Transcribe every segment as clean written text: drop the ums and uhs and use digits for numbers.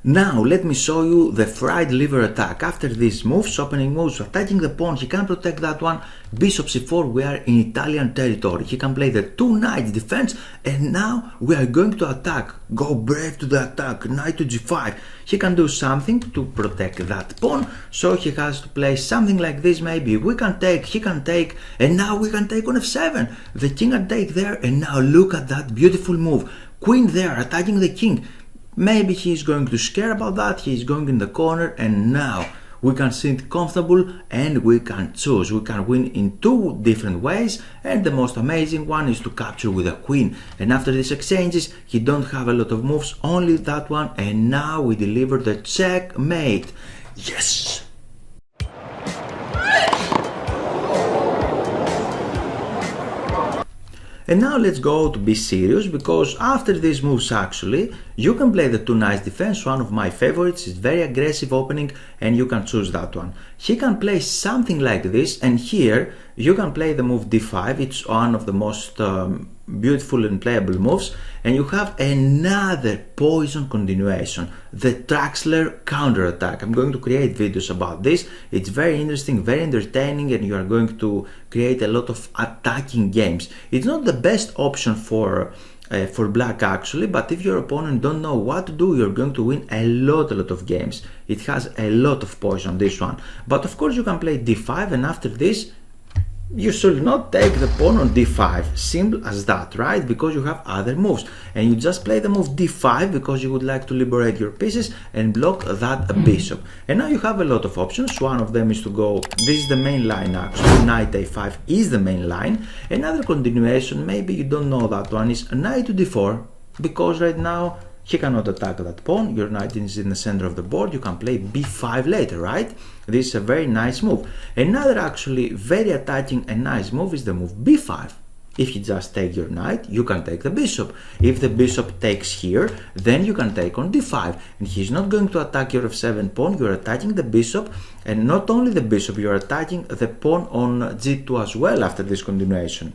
Now let me show you the fried liver attack. After these moves, opening moves, attacking the pawn, he can protect that one. Bishop c4, we are in Italian territory. He can play the two knights defense, and now we are going to attack. Go brave to the attack, knight to g5. He can do something to protect that pawn, so he has to play something like this maybe. We can take, he can take, and now we can take on f7. The king can take there, and now look at that beautiful move. Queen there, attacking the king. Maybe he's going to scare about that, he's going in the corner, and now we can sit comfortable and we can choose. We can win in two different ways, and the most amazing one is to capture with a queen. And after these exchanges, he don't have a lot of moves, only that one, and now we deliver the checkmate. Yes! And now let's go to be serious, because after these moves actually, you can play the two knights defense, one of my favorites. It's very aggressive opening and you can choose that one. He can play something like this, and here you can play the move d5. It's one of the most beautiful and playable moves, and you have another poison continuation, the Traxler counterattack. I'm going to create videos about this. It's very interesting, very entertaining, and you are going to create a lot of attacking games. It's not the best option for black actually, but if your opponent don't know what to do, you're going to win a lot of games. It has a lot of poison, this one. But of course you can play d5, and after this you should not take the pawn on d5, simple as that, right? Because you have other moves, and you just play the move d5 because you would like to liberate your pieces and block that bishop. And now you have a lot of options. One of them is to go, this is the main line actually, knight a5 is the main line. Another continuation, maybe you don't know that one, is knight to d4, because right now he cannot attack that pawn, your knight is in the center of the board, you can play b5 later, right? This is a very nice move. Another actually very attacking and nice move is the move b5. If you just take your knight, you can take the bishop. If the bishop takes here, then you can take on d5. And he's not going to attack your f7 pawn, you're attacking the bishop, and not only the bishop, you're attacking the pawn on g2 as well after this continuation.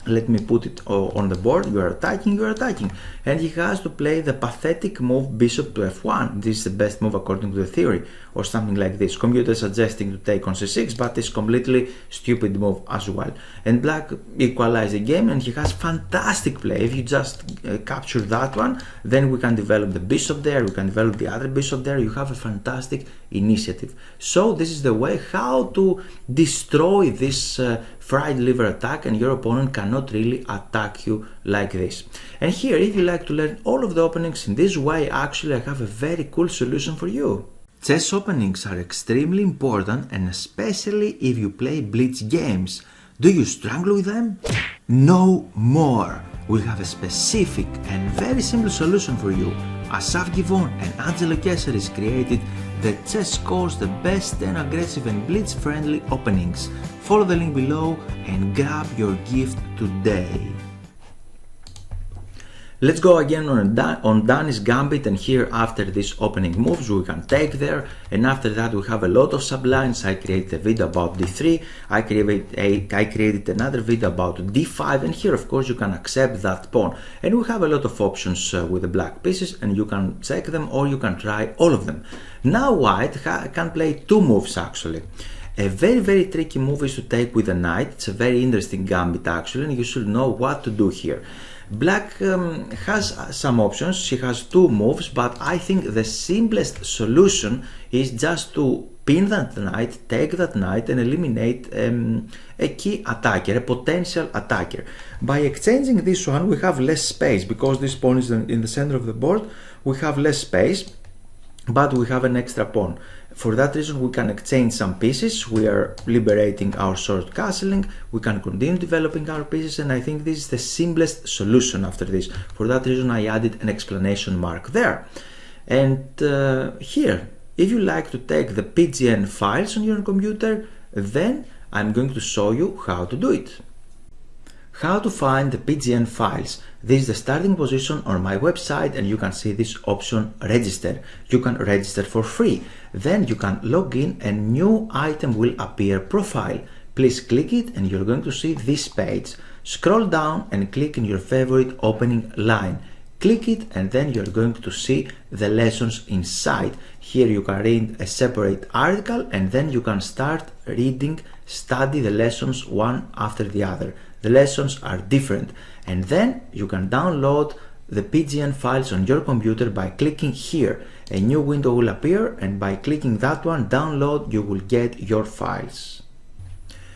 Let me put it on the board. You are attacking, and he has to play the pathetic move bishop to f1. This is the best move according to the theory, or something like this. Computer suggesting to take on c6, but it's completely stupid move as well. And black equalized the game, and he has fantastic play. If you just capture that one, then we can develop the bishop there, we can develop the other bishop there. You have a fantastic initiative. So this is the way how to destroy this fried liver attack, and your opponent cannot really attack you like this. And here, if you like to learn all of the openings in this way, actually I have a very cool solution for you. Chess openings are extremely important, and especially if you play blitz games. Do you struggle with them? No more! We have a specific and very simple solution for you. Asaf Givon and Angelo Keseris created the Chess Course, the best 10 aggressive and blitz-friendly openings. Follow the link below and grab your gift today. Let's go again on Danish Gambit, and here after these opening moves we can take there, and after that we have a lot of sublines. I created a video about d3, I created another video about d5, and here of course you can accept that pawn. And we have a lot of options with the black pieces, and you can check them or you can try all of them. Now white can play two moves actually. A very tricky move is to take with a knight. It's a very interesting gambit actually, and you should know what to do here. Black has some options, she has two moves, but I think the simplest solution is just to pin that knight, take that knight and eliminate a key attacker, a potential attacker. By exchanging this one we have less space, because this pawn is in the center of the board, we have less space, but we have an extra pawn. For that reason we can exchange some pieces, we are liberating our short castling, we can continue developing our pieces, and I think this is the simplest solution after this. For that reason I added an exclamation mark there. And here, if you like to take the PGN files on your computer, then I'm going to show you how to do it. How to find the PGN files. This is the starting position on my website, and you can see this option register. You can register for free. Then you can log in and new item will appear profile. Please click it and you're going to see this page. Scroll down and click in your favorite opening line. click it, and then you're going to see the lessons inside. Here you can read a separate article, and then you can start reading, study the lessons one after the other. The lessons are different, and then you can download the PGN files on your computer by clicking here. A new window will appear, and by clicking that one, download, you will get your files.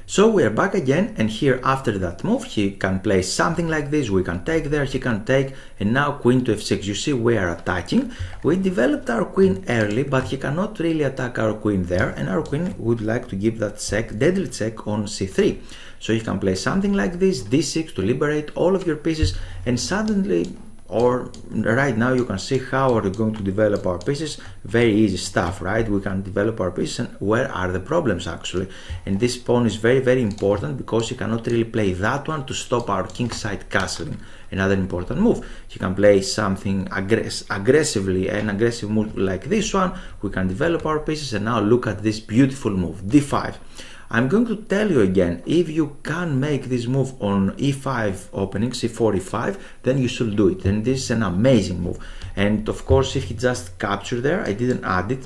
So we are back again, and here after that move he can play something like this. We can take there, he can take, and now queen to f6. You see we are attacking. We developed our queen early, but he cannot really attack our queen there, and our queen would like to give that check, deadly check on c3. So you can play something like this, d6, to liberate all of your pieces, and suddenly, or right now, you can see how we're going to develop our pieces. Very easy stuff, right? We can develop our pieces, and where are the problems actually? And this pawn is very important, because you cannot really play that one to stop our kingside castling. Another important move, you can play something aggressively, an aggressive move like this one. We can develop our pieces, and now look at this beautiful move, d5. I'm going to tell you again, if you can make this move on e5 opening, c4, e5, then you should do it. And this is an amazing move. And of course, if you just capture there, I didn't add it,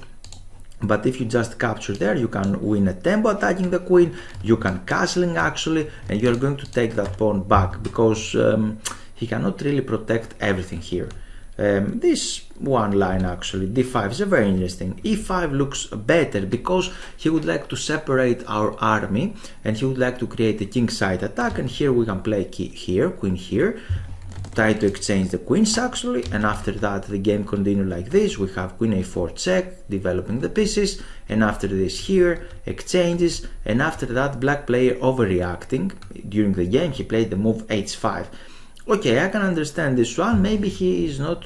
but if you just capture there, you can win a tempo attacking the queen, you can castling actually, and you're going to take that pawn back, because he cannot really protect everything here. This one line actually, d5, is a very interesting. e5 looks better, because he would like to separate our army, and he would like to create a kingside attack, and here we can play here, queen here, try to exchange the queens actually, and after that the game continues like this. We have queen a4 check, developing the pieces, and after this here, exchanges, and after that black player overreacting. During the game he played the move h5. Okay, I can understand this one. Maybe he is not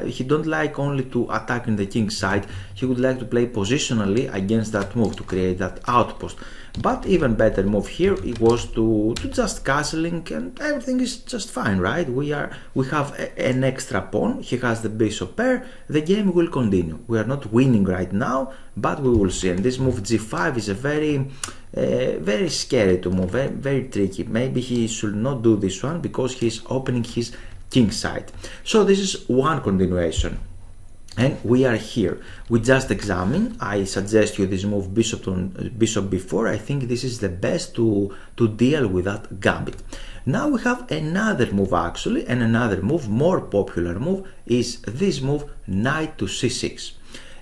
he don't like only to attack in the king side. He would like to play positionally against that move to create that outpost. But even better move here, it was to just castling, and everything is just fine, right? We have an extra pawn. He has the bishop pair. The game will continue. We are not winning right now, but we will see. And this move g5 is a very scary to move, very tricky. Maybe he should not do this one, because he's opening his king side. So this is one continuation, and we are here. We just examine. I suggest you this move bishop b4. I think this is the best to deal with that gambit. Now we have another move actually, and another move, more popular move, is this move knight to c6.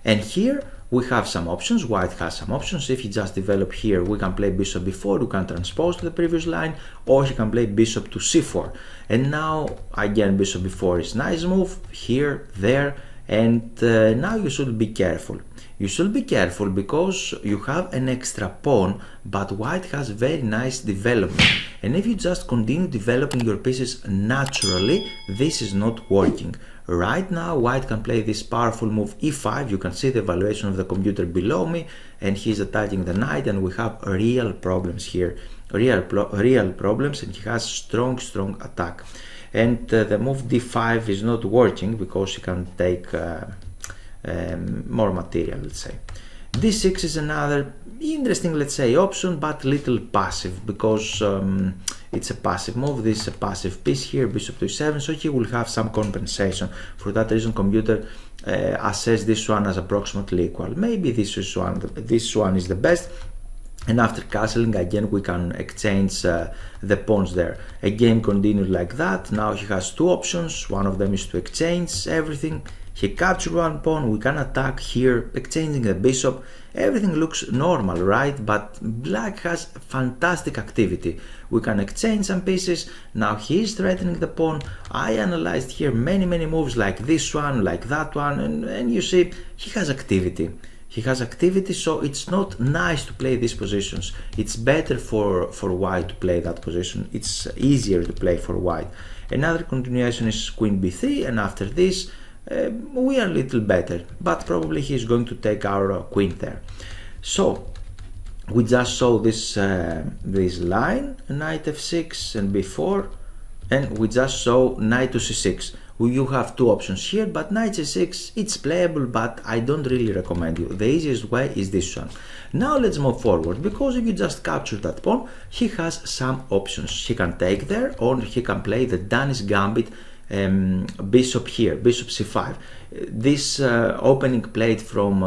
And here we have some options. White has some options. If you just develop here, we can play bishop b4, you can transpose to the previous line, or you can play bishop to c4. And now again bishop b4 is nice move, here, there, and now you should be careful. You should be careful, because you have an extra pawn, but white has very nice development. And if you just continue developing your pieces naturally, this is not working. Right now white can play this powerful move e5. You can see the evaluation of the computer below me, and he's attacking the knight, and we have real problems here, real problems, and he has strong attack. And the move d5 is not working, because he can take more material, let's say. d6 is another interesting, let's say, option, but little passive, because it's a passive move. This is a passive piece here, bishop to e7, so he will have some compensation. For that reason, computer assess this one as approximately equal. Maybe this one is the best. And after castling, again we can exchange the pawns there. A game continued like that. Now he has two options. One of them is to exchange everything. He captured one pawn, we can attack here, exchanging the bishop. Everything looks normal, right? But black has fantastic activity. We can exchange some pieces. Now he is threatening the pawn. I analyzed here many moves like this one, like that one, and you see he has activity. He has activity, so it's not nice to play these positions. It's better for white to play that position. It's easier to play for white. Another continuation is queen b3, and after this we are a little better, but probably he's going to take our queen there. So we just saw this line, knight f6 and b4, and we just saw knight to c6. You have two options here, but knight c6, it's playable, but I don't really recommend you. The easiest way is this one. Now let's move forward, because if you just capture that pawn, he has some options. He can take there, or he can play the Danish Gambit, bishop here, bishop c5. This opening played from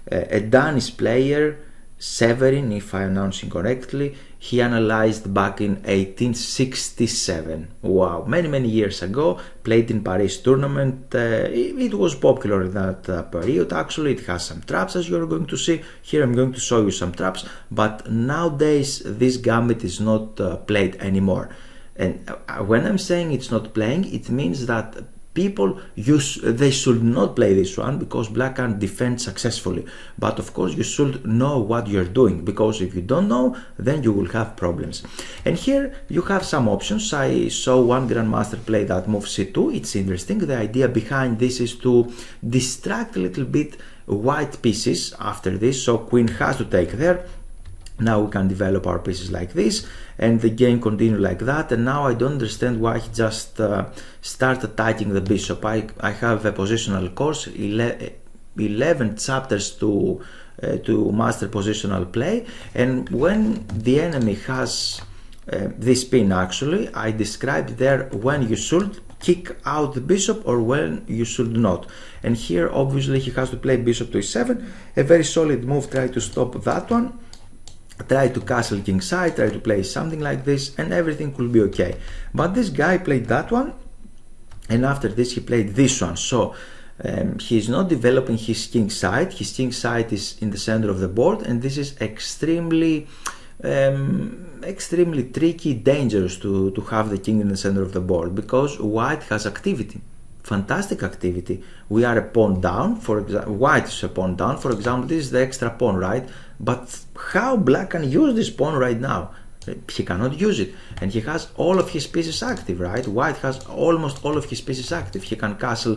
a Danish player, Severin, if I announce incorrectly. He analyzed back in 1867. Wow, many years ago. Played in Paris tournament. It was popular in that period. Actually, it has some traps, as you're going to see. Here I'm going to show you some traps. But nowadays this gambit is not played anymore. And when I'm saying it's not playing, it means that people they should not play this one because black can't defend successfully. But of course you should know what you're doing, because if you don't know, then you will have problems. And here you have some options. I saw one grandmaster play that move c2. It's interesting. The idea behind this is to distract a little bit white pieces after this, so queen has to take there. Now we can develop our pieces like this, and the game continue like that. And now I don't understand why he just started attacking the bishop. I have a positional course, 11 chapters to master positional play, and when the enemy has this pin, actually I described there when you should kick out the bishop or when you should not. And here obviously he has to play bishop to e7, a very solid move. Try to stop that one. Try to castle king side, try to play something like this, and everything will be okay. But this guy played that one, and after this he played this one. So he's not developing his king side. His king side is in the center of the board, and this is extremely tricky, dangerous to have the king in the center of the board, because white has activity. Fantastic activity. We are a pawn down, for example. White is a pawn down, for example. This is the extra pawn, right? But how black can use this pawn right now? He cannot use it, and he has all of his pieces active, right? White has almost all of his pieces active. He can castle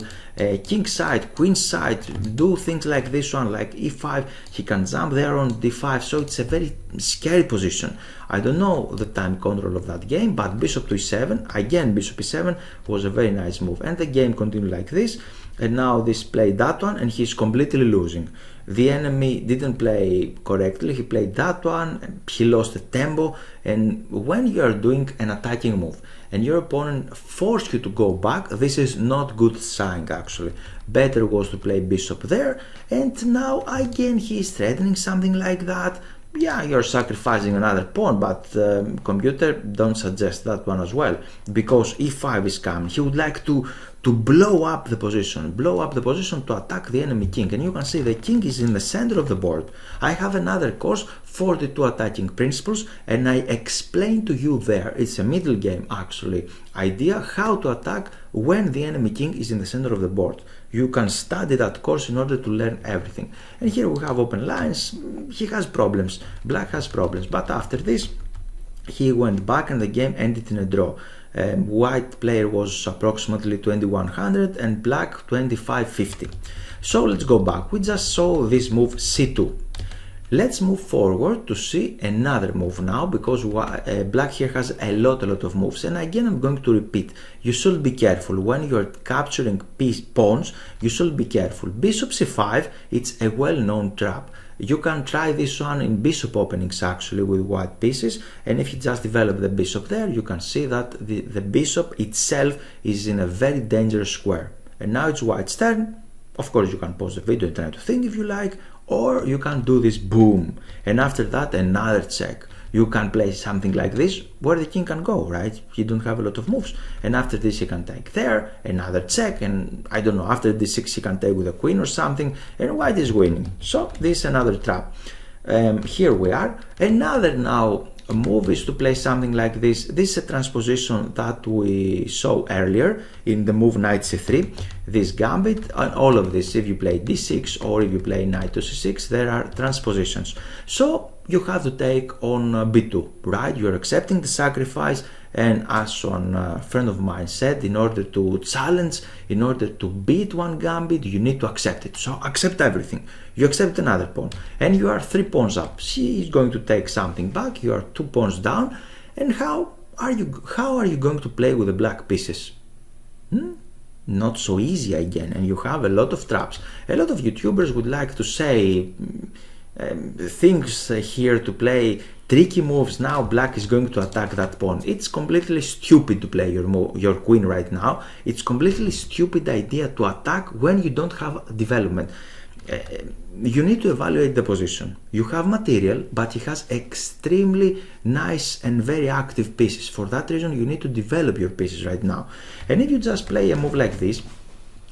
king side, queen side, do things like this one, like e5. He can jump there on d5, so it's a very scary position. I don't know the time control of that game, but bishop to e7, again bishop e7 was a very nice move, and the game continued like this. And now this played that one, and he's completely losing. The enemy didn't play correctly. He played that one, he lost the tempo. And when you are doing an attacking move and your opponent forces you to go back, this is not good sign actually. Better was to play bishop there, and now again he is threatening something like that. Yeah, you're sacrificing another pawn, but computer don't suggest that one as well, because e5 is coming. He would like to blow up the position to attack the enemy king. And you can see the king is in the center of the board. I have another course, 42 attacking principles, and I explain to you there. It's a middle game actually idea how to attack when the enemy king is in the center of the board. You can study that course in order to learn everything. And here we have open lines. He has problems, black has problems, but after this he went back and the game ended in a draw. White player was approximately 2100 and black 2550. So let's go back. We just saw this move c2. Let's move forward to see another move now, because black here has a lot of moves. And again, I'm going to repeat, you should be careful when you're capturing pawns. You should be careful. Bishop c5, it's a well-known trap. You can try this one in bishop openings actually with white pieces, and if you just develop the bishop there, you can see that the bishop itself is in a very dangerous square. And now it's white's turn. Of course you can pause the video and try to think if you like, or you can do this boom, and after that another check. You can play something like this where the king can go, right? You don't have a lot of moves, and after this he can take there, another check, and I don't know, after d6 he can take with a queen or something, and white is winning. So this is another trap. Here we are. Another now move is to play something like this. This is a transposition that we saw earlier in the move knight c3, this gambit, and all of this. If you play d6 or if you play knight to c6, there are transpositions. So you have to take on b2, right? You're accepting the sacrifice, and as one friend of mine said, in order to challenge, in order to beat one gambit, you need to accept it. So accept everything. You accept another pawn, and you are 3 pawns up. She is going to take something back. You are 2 pawns down, and how are you going to play with the black pieces? Not so easy again, and you have a lot of traps. A lot of YouTubers would like to say things here to play tricky moves. Now black is going to attack that pawn. It's completely stupid to play your queen right now. It's completely stupid idea to attack when you don't have development. You need to evaluate the position. You have material, but he has extremely nice and very active pieces. For that reason, you need to develop your pieces right now. And if you just play a move like this,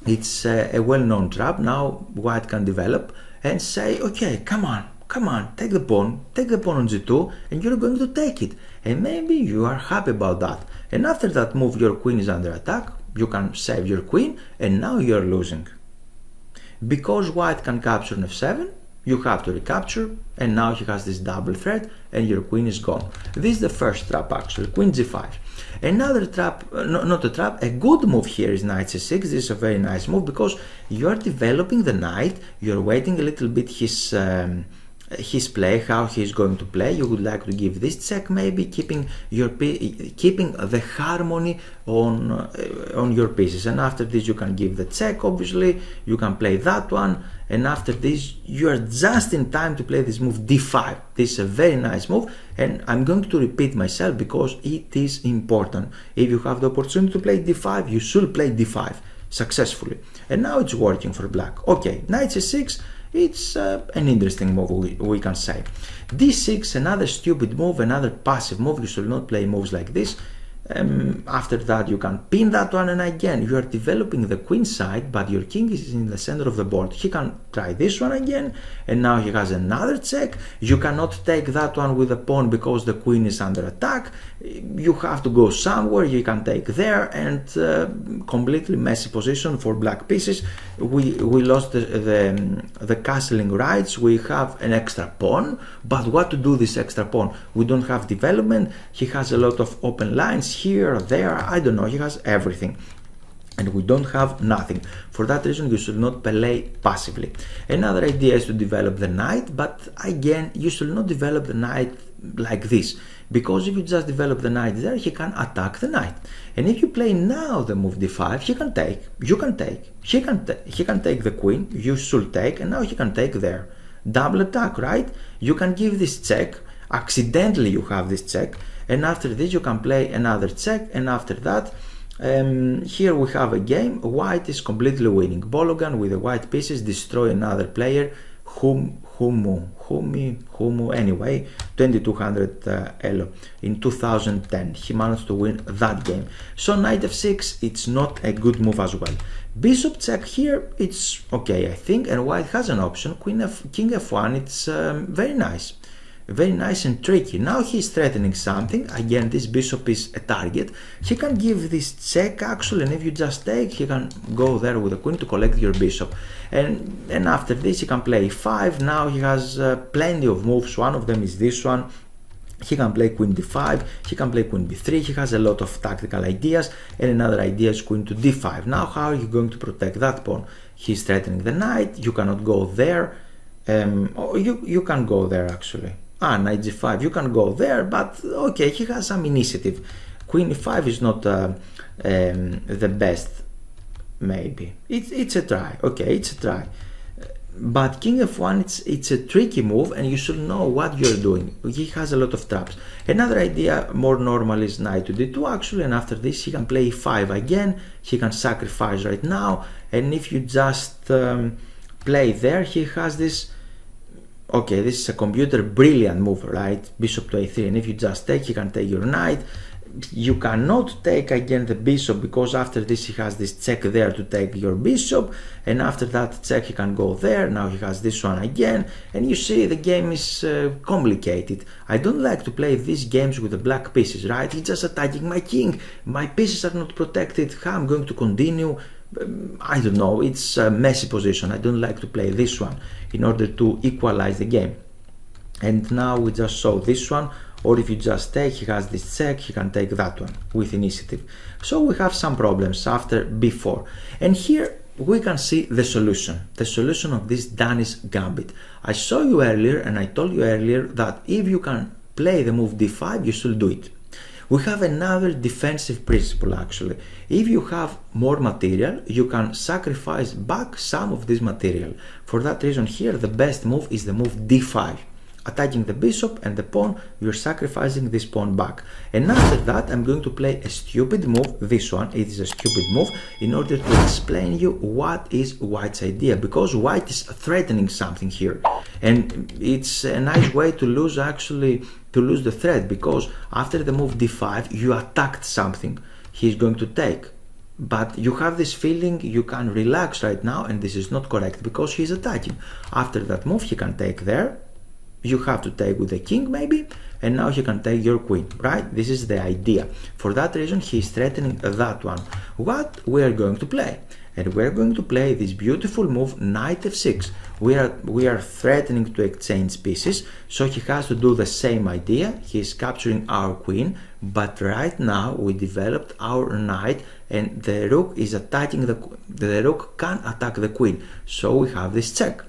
it's a well-known trap. Now white can develop and say, okay, come on, take the pawn on g2, and you're going to take it. And maybe you are happy about that. And after that move, your queen is under attack. You can save your queen, and now you're losing. Because white can capture on f7, you have to recapture, and now he has this double threat, and your queen is gone. This is the first trap actually, queen g5. Another trap, not a trap, a good move here is knight c6. This is a very nice move because you're developing the knight, you're waiting a little bit his play, how he's going to play. You would like to give this check, maybe keeping the harmony on your pieces. And after this, you can give the check. Obviously, you can play that one. And after this, you are just in time to play this move d5. This is a very nice move, and I'm going to repeat myself because it is important. If you have the opportunity to play d5, you should play d5 successfully. And now it's working for black. Okay, knight c6. It's an interesting move, we can say. d6, another stupid move, another passive move. You should not play moves like this. After that, you can pin that one, and again, you are developing the queen side, but your king is in the center of the board. He can try this one again, and now he has another check. You cannot take that one with the pawn because the queen is under attack. You have to go somewhere. You can take there, and completely messy position for black pieces. We lost the castling rights. We have an extra pawn, but what to do this extra pawn? We don't have development. He has a lot of open lines here, there, I don't know, he has everything. And we don't have nothing. For that reason, you should not play passively. Another idea is to develop the knight, but again, you should not develop the knight like this. Because if you just develop the knight there, he can attack the knight. And if you play now the move d5, he can take, you can take, he can take the queen, you should take, and now he can take there. Double attack, right? You can give this check, accidentally you have this check, and after this you can play another check, and after that here we have a game. White is completely winning. Bologan with the white pieces destroy another player, Humu anyway, 2200 elo in 2010. He managed to win that game. So knight f6, it's not a good move as well. Bishop check here, it's okay, I think, and white has an option. King f1, it's very nice. Very nice and tricky. Now he's threatening something. Again, this bishop is a target. He can give this check actually, and if you just take, he can go there with the queen to collect your bishop. And after this, he can play 5. Now he has plenty of moves. One of them is this one. He can play queen d5, he can play queen b3, he has a lot of tactical ideas, and another idea is queen to d5. Now how are you going to protect that pawn? He's threatening the knight, you cannot go there, you can go there actually. Knight g5, you can go there, but okay, he has some initiative. Queen e5 is not the best, maybe. It's a try, okay, it's a try. But king f1, it's a tricky move, and you should know what you're doing. He has a lot of traps. Another idea, more normal, is knight to d2 actually, and after this he can play e5 again. He can sacrifice right now, and if you just play there, he has this. Okay, this is a computer brilliant move, right? Bishop to a3, and if you just take, he can take your knight. You cannot take again the bishop because after this he has this check there to take your bishop, and after that check he can go there. Now he has this one again, and you see the game is complicated. I don't like to play these games with the black pieces, right? He's just attacking my king. My pieces are not protected. How I'm going to continue? I don't know, it's a messy position. I don't like to play this one in order to equalize the game. And now we just saw this one, or if you just take, he has this check, he can take that one with initiative. So we have some problems after b4. And here we can see the solution of this Danish Gambit. I saw you earlier and I told you earlier that if you can play the move d5, you should do it. We have another defensive principle actually. If you have more material, you can sacrifice back some of this material. For that reason here, the best move is the move d5. attacking the bishop and the pawn, you're sacrificing this pawn back. And after that, I'm going to play a stupid move, this one, it is a stupid move, in order to explain you what is white's idea, because white is threatening something here. And it's a nice way to lose, actually, to lose the threat, because after the move d5, you attacked something he's going to take. But you have this feeling you can relax right now, and this is not correct because he's attacking. After that move, he can take there. You have to take with the king maybe, and now he can take your queen, right? This is the idea. For that reason, he's threatening that one. What we are going to play? And we're going to play this beautiful move, knight f6. We are threatening to exchange pieces, so he has to do the same idea. He's capturing our queen, but right now we developed our knight, and the rook is attacking the rook can attack the queen, so we have this check.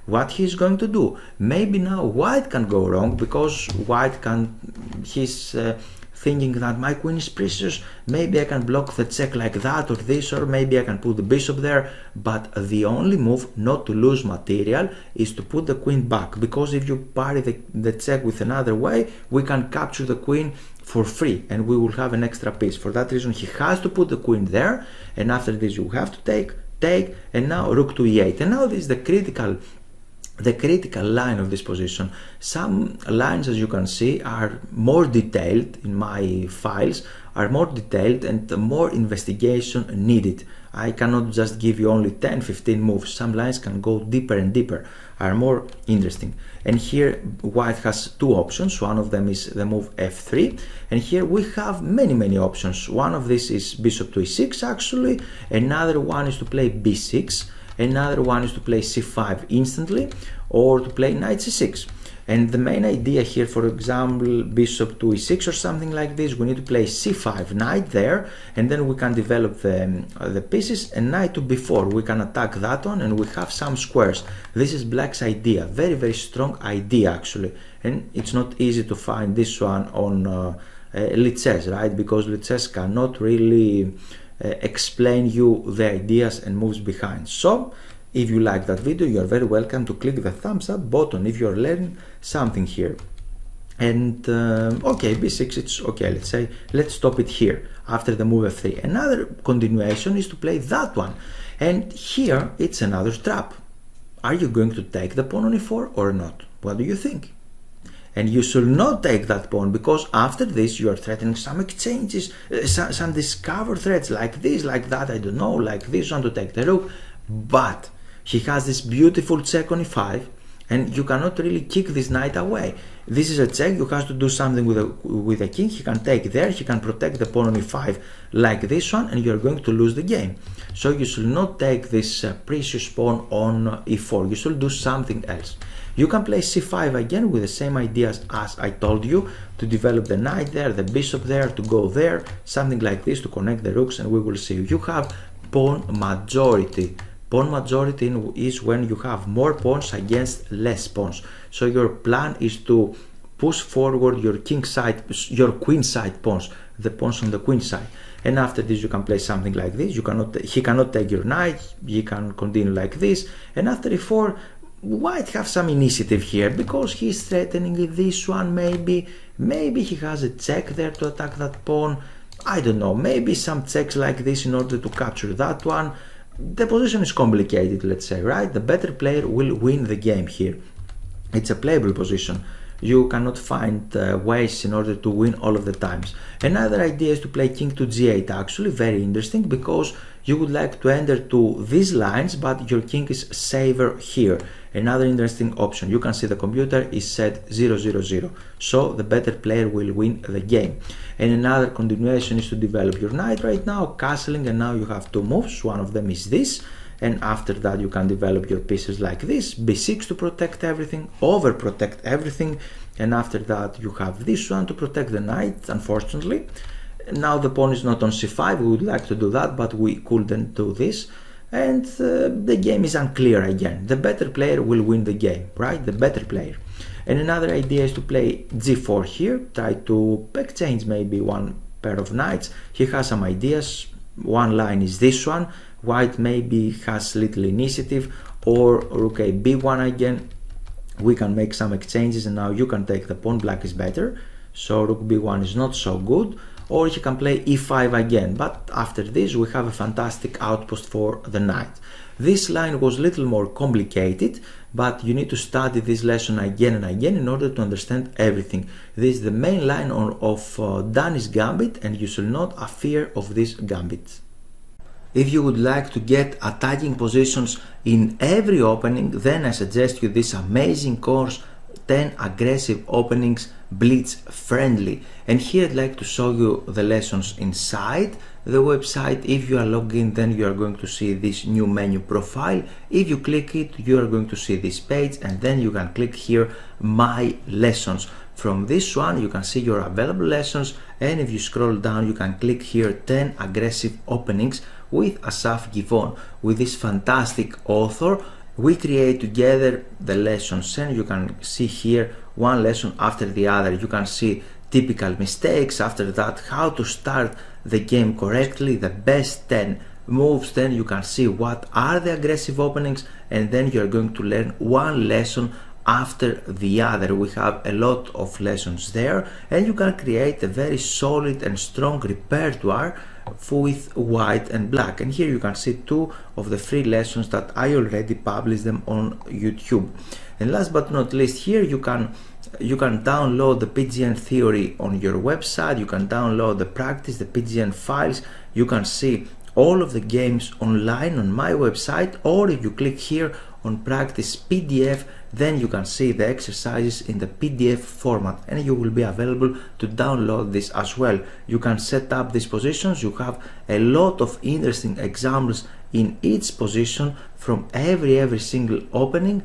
What he's going to do? Maybe now white can go wrong, because white can, he's thinking that my queen is precious, maybe I can block the check like that or this, or maybe I can put the bishop there. But the only move not to lose material is to put the queen back, because if you parry the check with another way, we can capture the queen for free and we will have an extra piece. For that reason, he has to put the queen there, and after this you have to take, and now rook to e8. And now this is the critical line of this position. Some lines, as you can see, are more detailed in my files, are more detailed and more investigation needed. I cannot just give you only 10-15 moves. Some lines can go deeper and deeper, are more interesting. And here white has two options. One of them is the move f3, and here we have many options. One of these is bishop to e6 actually, another one is to play b6, another one is to play c5 instantly, or to play knight c6. And the main idea here, for example, bishop to e6 or something like this, we need to play c5, knight there, and then we can develop the pieces, and knight to b4. We can attack that one, and we have some squares. This is black's idea, very strong idea actually. And it's not easy to find this one on Lichess, right? Because Lichess cannot really explain you the ideas and moves behind. So if you like that video, you are very welcome to click the thumbs up button if you are learning something here. And okay, b6, it's okay, let's stop it here after the move f3. Another continuation is to play that one, and here it's another trap. Are you going to take the pawn on e4 or not? What do you think? And you should not take that pawn, because after this you are threatening some exchanges, some discover threats like this, like that, I don't know, like this one to take the rook. But he has this beautiful check on e5, and you cannot really kick this knight away. This is a check, you have to do something with the king. He can take there, he can protect the pawn on e5 like this one, and you are going to lose the game. So you should not take this precious pawn on e4, you should do something else. You can play c5 again with the same ideas as I told you, to develop the knight there, the bishop there, to go there, something like this to connect the rooks, and we will see. You have pawn majority. Pawn majority is when you have more pawns against less pawns. So your plan is to push forward your king side, your queen side pawns, the pawns on the queen side. And after this you can play something like this. He cannot take your knight, he can continue like this. And after e4, white have some initiative here, because he's threatening this one. Maybe he has a check there to attack that pawn. I don't know, maybe some checks like this in order to capture that one. The position is complicated, let's say, right? The better player will win the game here. It's a playable position. You cannot find ways in order to win all of the times. Another idea is to play king to g8, actually very interesting, because you would like to enter to these lines, but your king is safer here. Another interesting option, you can see the computer is set 000, so the better player will win the game. And another continuation is to develop your knight right now, castling, and now you have two moves. One of them is this, and after that you can develop your pieces like this, b6 to protect everything, overprotect everything, and after that you have this one to protect the knight, unfortunately. Now the pawn is not on c5, we would like to do that, but we couldn't do this, and the game is unclear again. The better player will win the game, right? The better player. And another idea is to play g4 here, try to exchange maybe one pair of knights. He has some ideas. One line is this one, white maybe has little initiative, or rook a b1 again. we can make some exchanges, and now you can take the pawn. Black is better, so rook b1 is not so good. Or he can play e5 again, but after this we have a fantastic outpost for the knight. This line was a little more complicated, but you need to study this lesson again and again in order to understand everything. This is the main line of Danish Gambit, and you should not fear of this gambit. If you would like to get attacking positions in every opening, then I suggest you this amazing course, 10 aggressive openings, blitz friendly. And here I'd like to show you the lessons inside the website. If you are logged in, then you are going to see this new menu profile. If you click it, you are going to see this page, and then you can click here my lessons. From this one you can see your available lessons, and if you scroll down you can click here 10 aggressive openings with Asaf Givon. With this fantastic author we create together the lessons, and you can see here one lesson after the other. You can see typical mistakes, after that how to start the game correctly, the best 10 moves, then you can see what are the aggressive openings, and then you are going to learn one lesson after the other. We have a lot of lessons there, and you can create a very solid and strong repertoire with white and black. And here you can see two of the free lessons that I already published them on YouTube. And last but not least, here you can download the PGN theory on your website. You can download the practice, the PGN files. You can see all of the games online on my website, or if you click here on practice PDF, then you can see the exercises in the PDF format, and you will be available to download this as well. You can set up these positions. You have a lot of interesting examples in each position from every single opening.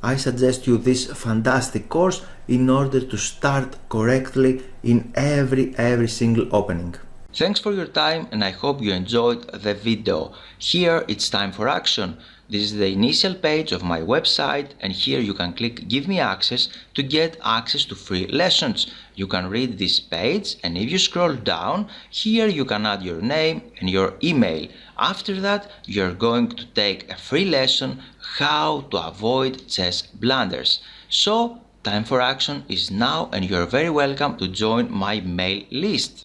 I suggest you this fantastic course in order to start correctly in every single opening. Thanks for your time, and I hope you enjoyed the video. Here it's time for action. This is the initial page of my website, and here you can click Give me access to get access to free lessons. You can read this page, and if you scroll down, here you can add your name and your email. After that, you're going to take a free lesson how to avoid chess blunders. So, time for action is now, and you're very welcome to join my mail list.